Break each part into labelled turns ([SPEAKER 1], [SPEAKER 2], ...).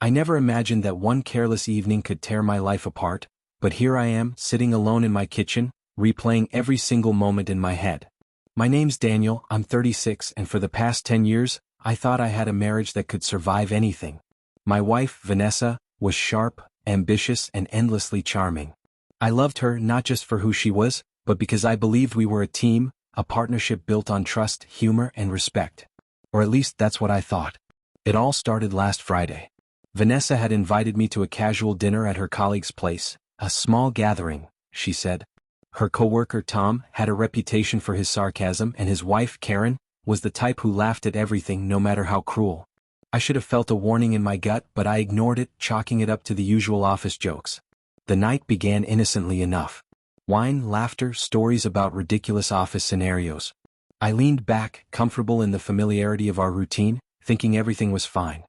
[SPEAKER 1] I never imagined that one careless evening could tear my life apart, but here I am, sitting alone in my kitchen, replaying every single moment in my head. My name's Daniel, I'm 36, and for the past 10 years, I thought I had a marriage that could survive anything. My wife, Vanessa, was sharp, ambitious, and endlessly charming. I loved her not just for who she was, but because I believed we were a team, a partnership built on trust, humor, and respect. Or at least that's what I thought. It all started last Friday. Vanessa had invited me to a casual dinner at her colleague's place, a small gathering, she said. Her coworker Tom had a reputation for his sarcasm, and his wife Karen was the type who laughed at everything no matter how cruel. I should have felt a warning in my gut, but I ignored it, chalking it up to the usual office jokes. The night began innocently enough. Wine, laughter, stories about ridiculous office scenarios. I leaned back, comfortable in the familiarity of our routine, thinking everything was fine.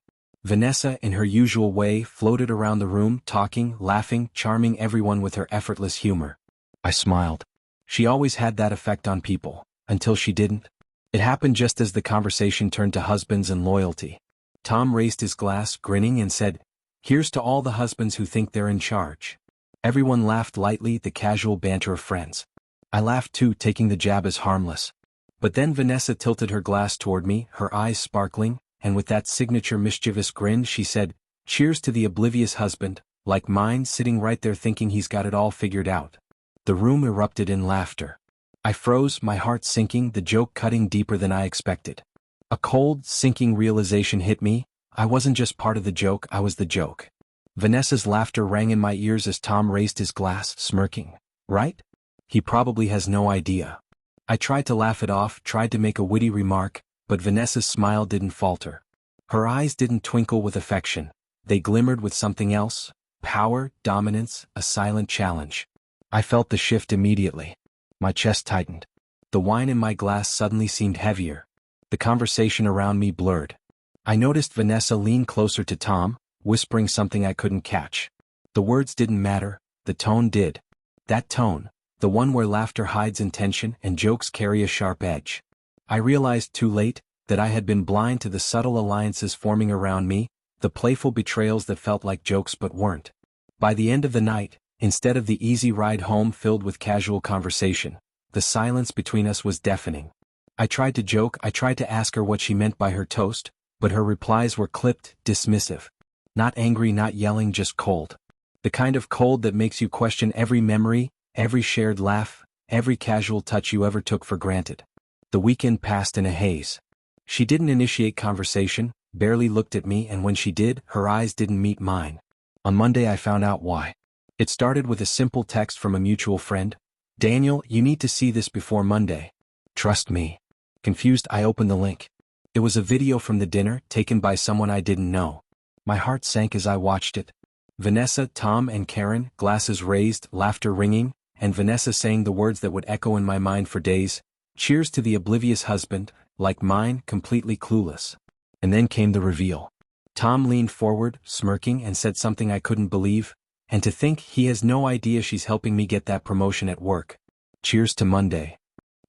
[SPEAKER 1] Vanessa, in her usual way, floated around the room, talking, laughing, charming everyone with her effortless humor. I smiled. She always had that effect on people, until she didn't. It happened just as the conversation turned to husbands and loyalty. Tom raised his glass, grinning, and said, "Here's to all the husbands who think they're in charge." Everyone laughed lightly, the casual banter of friends. I laughed too, taking the jab as harmless. But then Vanessa tilted her glass toward me, her eyes sparkling, and with that signature mischievous grin she said, "Cheers to the oblivious husband, like mine, sitting right there thinking he's got it all figured out." The room erupted in laughter. I froze, my heart sinking, the joke cutting deeper than I expected. A cold, sinking realization hit me. I wasn't just part of the joke, I was the joke. Vanessa's laughter rang in my ears as Tom raised his glass, smirking. Right? He probably has no idea. I tried to laugh it off, tried to make a witty remark, but Vanessa's smile didn't falter. Her eyes didn't twinkle with affection. They glimmered with something else: power, dominance, a silent challenge. I felt the shift immediately. My chest tightened. The wine in my glass suddenly seemed heavier. The conversation around me blurred. I noticed Vanessa lean closer to Tom, whispering something I couldn't catch. The words didn't matter, the tone did. That tone, the one where laughter hides intention and jokes carry a sharp edge. I realized too late that I had been blind to the subtle alliances forming around me, the playful betrayals that felt like jokes but weren't. By the end of the night, instead of the easy ride home filled with casual conversation, the silence between us was deafening. I tried to joke, I tried to ask her what she meant by her toast, but her replies were clipped, dismissive. Not angry, not yelling, just cold. The kind of cold that makes you question every memory, every shared laugh, every casual touch you ever took for granted. The weekend passed in a haze. She didn't initiate conversation, barely looked at me, and when she did, her eyes didn't meet mine. On Monday I found out why. It started with a simple text from a mutual friend. "Daniel, you need to see this before Monday. Trust me." Confused, I opened the link. It was a video from the dinner, taken by someone I didn't know. My heart sank as I watched it. Vanessa, Tom, and Karen, glasses raised, laughter ringing, and Vanessa saying the words that would echo in my mind for days. "Cheers to the oblivious husband, like mine, completely clueless." And then came the reveal. Tom leaned forward, smirking, and said something I couldn't believe. "And to think he has no idea she's helping me get that promotion at work. Cheers to Monday."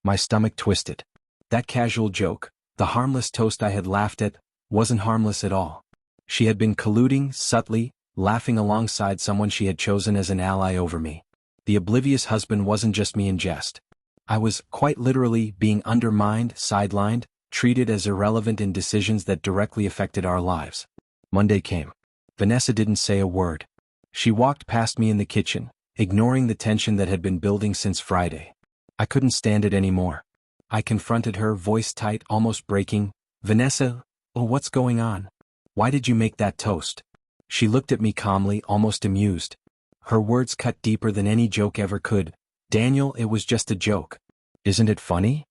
[SPEAKER 1] My stomach twisted. That casual joke, the harmless toast I had laughed at, wasn't harmless at all. She had been colluding, subtly, laughing alongside someone she had chosen as an ally over me. The oblivious husband wasn't just me in jest. I was, quite literally, being undermined, sidelined, treated as irrelevant in decisions that directly affected our lives. Monday came. Vanessa didn't say a word. She walked past me in the kitchen, ignoring the tension that had been building since Friday. I couldn't stand it anymore. I confronted her, voice tight, almost breaking. "Vanessa, what's going on? Why did you make that toast?" She looked at me calmly, almost amused. Her words cut deeper than any joke ever could. "Daniel, it was just a joke. Isn't it funny?"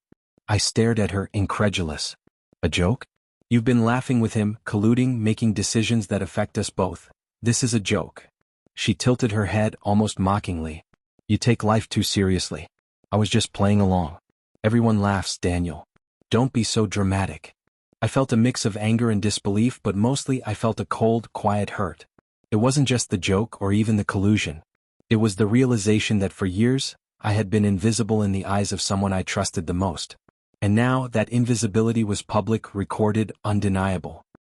[SPEAKER 1] I stared at her, incredulous. "A joke? You've been laughing with him, colluding, making decisions that affect us both. This is a joke." She tilted her head, almost mockingly. "You take life too seriously. I was just playing along. Everyone laughs, Daniel. Don't be so dramatic." I felt a mix of anger and disbelief, but mostly I felt a cold, quiet hurt. It wasn't just the joke or even the collusion. It was the realization that for years, I had been invisible in the eyes of someone I trusted the most. And now, that invisibility was public, recorded, undeniable.